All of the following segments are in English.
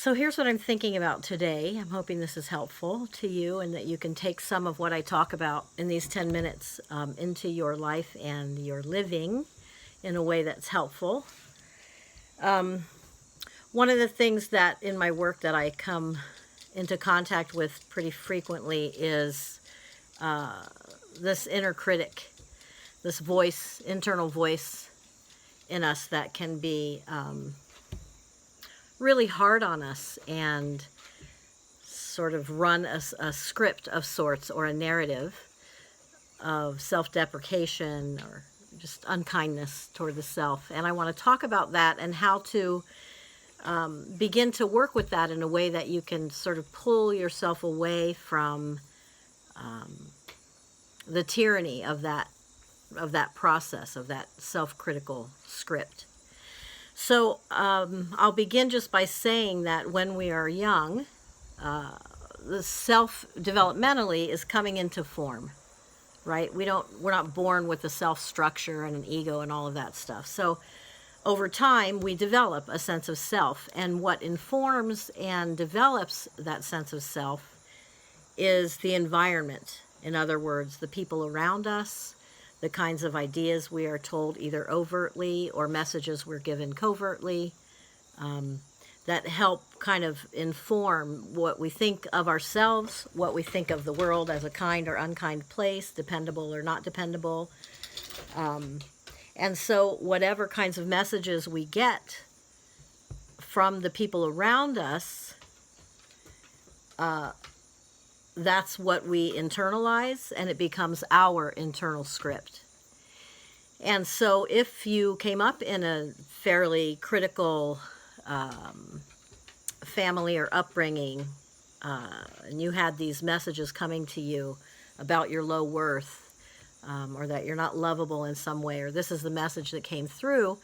So here's what I'm thinking about today. I'm hoping this is helpful to you and that you can take some of what I talk about in these 10 minutes into your life and your living in a way that's helpful. One of the things that in my work that I come into contact with pretty frequently is this inner critic, this voice, internal voice in us that can be really hard on us and sort of run a script of sorts or a narrative of self-deprecation or just unkindness toward the self. And I want to talk about that and how to begin to work with that in a way that you can sort of pull yourself away from the tyranny of that process, of that self-critical script. So I'll begin just by saying that when we are young, the self developmentally is coming into form, right? We're not born with a self structure and an ego and all of that stuff. So over time, we develop a sense of self, and what informs and develops that sense of self is the environment. In other words, the people around us, the kinds of ideas we are told either overtly or messages we're given covertly, that help kind of inform what we think of ourselves, what we think of the world as a kind or unkind place, dependable or not dependable. And so whatever kinds of messages we get from the people around us, that's what we internalize, and it becomes our internal script. And so if you came up in a fairly critical family or upbringing, and you had these messages coming to you about your low worth, or that you're not lovable in some way, or this is the message that came through,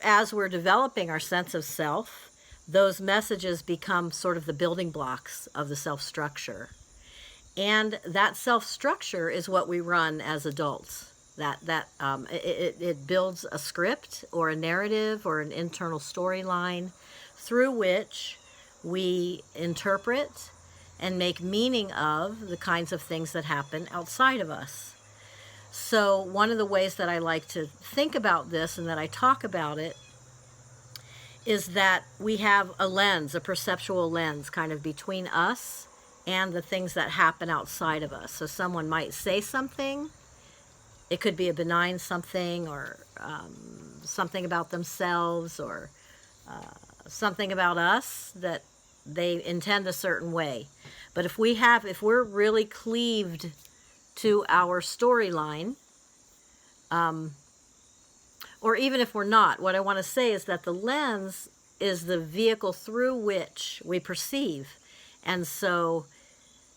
as we're developing our sense of self, those messages become sort of the building blocks of the self-structure. And that self-structure is what we run as adults. It builds a script or a narrative or an internal storyline through which we interpret and make meaning of the kinds of things that happen outside of us. So one of the ways that I like to think about this and that I talk about it is that we have a lens, a perceptual lens, kind of between us and the things that happen outside of us. So someone might say something. It could be a benign something, or something about themselves, or something about us that they intend a certain way. But if we're really cleaved to our storyline, or even if we're not, what I want to say is that the lens is the vehicle through which we perceive. And so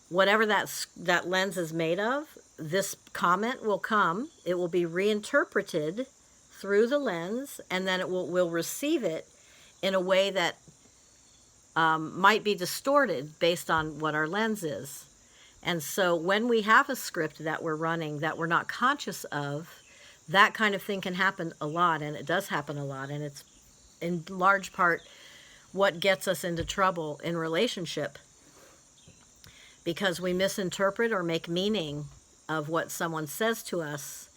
whatever that lens is made of, this comment will come, it will be reinterpreted through the lens, and then we'll receive it in a way that might be distorted based on what our lens is. And so when we have a script that we're running that we're not conscious of, that kind of thing can happen a lot, and it does happen a lot, and it's in large part what gets us into trouble in relationship, because we misinterpret or make meaning of what someone says to us,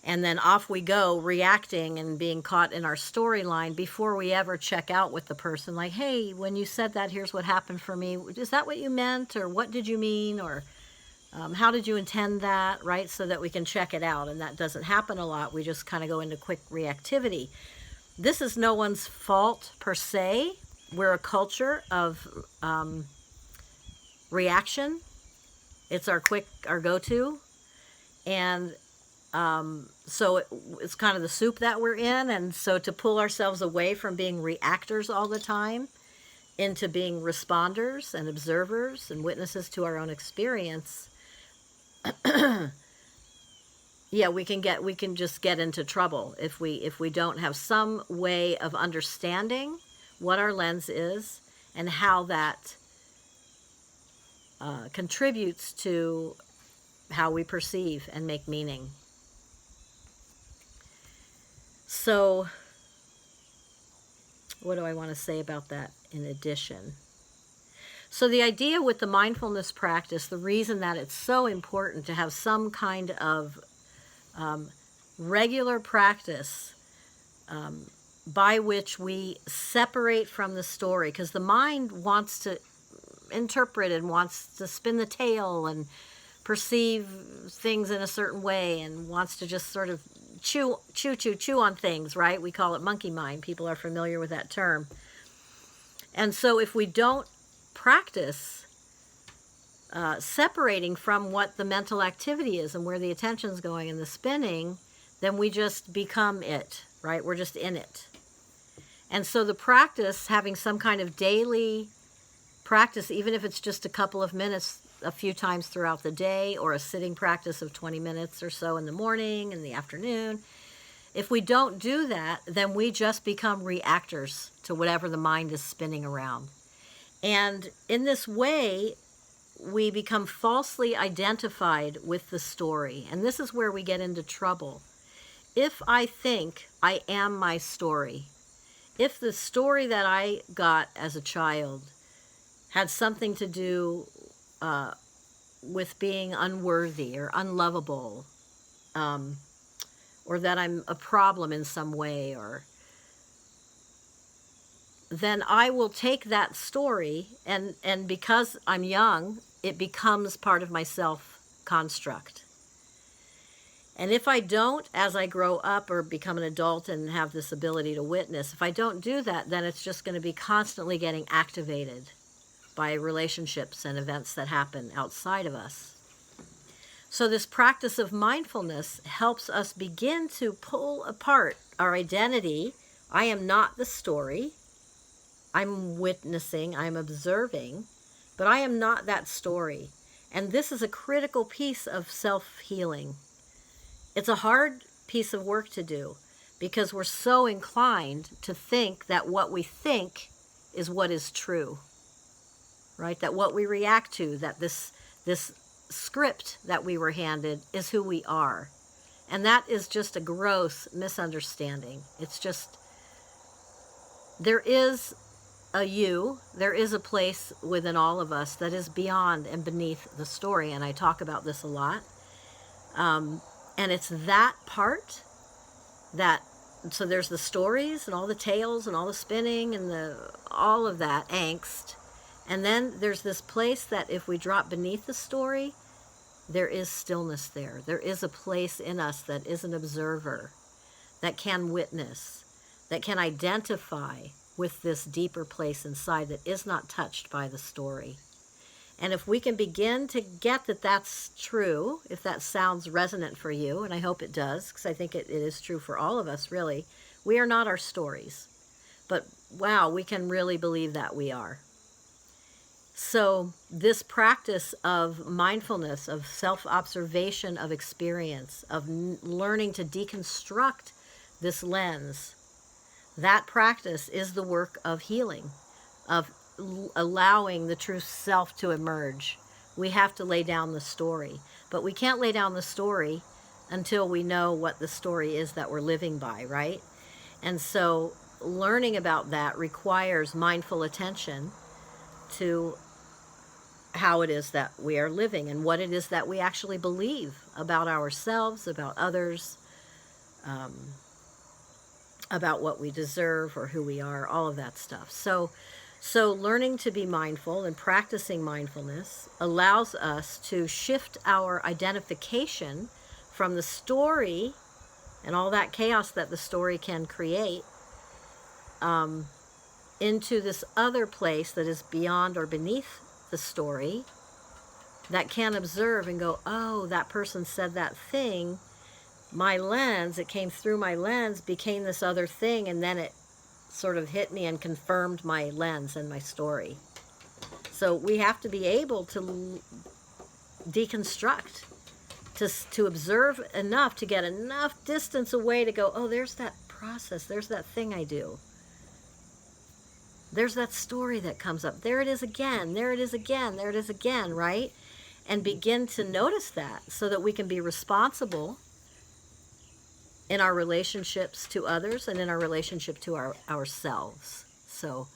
and then off we go reacting and being caught in our storyline before we ever check out with the person, like, hey, when you said that, here's what happened for me. Is that what you meant, or what did you mean, or how did you intend that, right? So that we can check it out. And that doesn't happen a lot. We just kind of go into quick reactivity. This is no one's fault per se. We're a culture of reaction. It's our go-to. And so it's kind of the soup that we're in. And so to pull ourselves away from being reactors all the time into being responders and observers and witnesses to our own experience, yeah, we can just get into trouble if we don't have some way of understanding what our lens is and how that contributes to how we perceive and make meaning. So What do I want to say about that in addition? So the idea with the mindfulness practice, the reason that it's so important to have some kind of regular practice by which we separate from the story, because the mind wants to interpret and wants to spin the tail and perceive things in a certain way and wants to just sort of chew on things, right? We call it monkey mind. People are familiar with that term. And so if we don't practice separating from what the mental activity is and where the attention's going and the spinning, then we just become it, right? We're just in it. And so the practice, having some kind of daily practice, even if it's just a couple of minutes a few times throughout the day, or a sitting practice of 20 minutes or so in the morning, in the afternoon, if we don't do that, then we just become reactors to whatever the mind is spinning around. And in this way, we become falsely identified with the story. And this is where we get into trouble. If I think I am my story, if the story that I got as a child had something to do with being unworthy or unlovable, or that I'm a problem in some way, or then I will take that story and because I'm young, it becomes part of my self-construct. And if I don't, as I grow up or become an adult and have this ability to witness, if I don't do that, then it's just going to be constantly getting activated by relationships and events that happen outside of us. So this practice of mindfulness helps us begin to pull apart our identity. I am not the story. I'm witnessing, I'm observing, but I am not that story. And this is a critical piece of self-healing. It's a hard piece of work to do because we're so inclined to think that what we think is what is true. Right? That what we react to, that this script that we were handed is who we are. And that is just a gross misunderstanding. It's just, there is a you, there is a place within all of us that is beyond and beneath the story. And I talk about this a lot. And it's that part that, so there's the stories and all the tales and all the spinning and all of that angst. And then there's this place that if we drop beneath the story, there is stillness there. There is a place in us that is an observer, that can witness, that can identify with this deeper place inside that is not touched by the story. And if we can begin to get that that's true, if that sounds resonant for you, and I hope it does, because I think it is true for all of us, really, we are not our stories. But wow, we can really believe that we are. So this practice of mindfulness, of self-observation of experience, of learning to deconstruct this lens, that practice is the work of healing, of allowing the true self to emerge. We have to lay down the story, but we can't lay down the story until we know what the story is that we're living by, right? And so learning about that requires mindful attention to how it is that we are living and what it is that we actually believe about ourselves, about others, about what we deserve or who we are, all of that stuff. So learning to be mindful and practicing mindfulness allows us to shift our identification from the story and all that chaos that the story can create into this other place that is beyond or beneath the story, that can observe and go, oh, that person said that thing, my lens, it came through my lens, became this other thing, and then it sort of hit me and confirmed my lens and my story. So we have to be able to deconstruct, to observe enough, to get enough distance away to go, oh, there's that process, there's that thing I do. There's that story that comes up. There it is again, there it is again, there it is again, right? And begin to notice that so that we can be responsible in our relationships to others and in our relationship to ourselves. So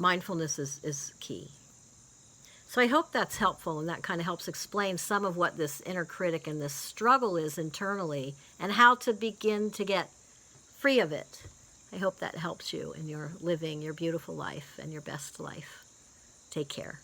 mindfulness is key. So I hope that's helpful, and that kind of helps explain some of what this inner critic and this struggle is internally, and how to begin to get free of it. I hope that helps you in your living your beautiful life and your best life. Take care.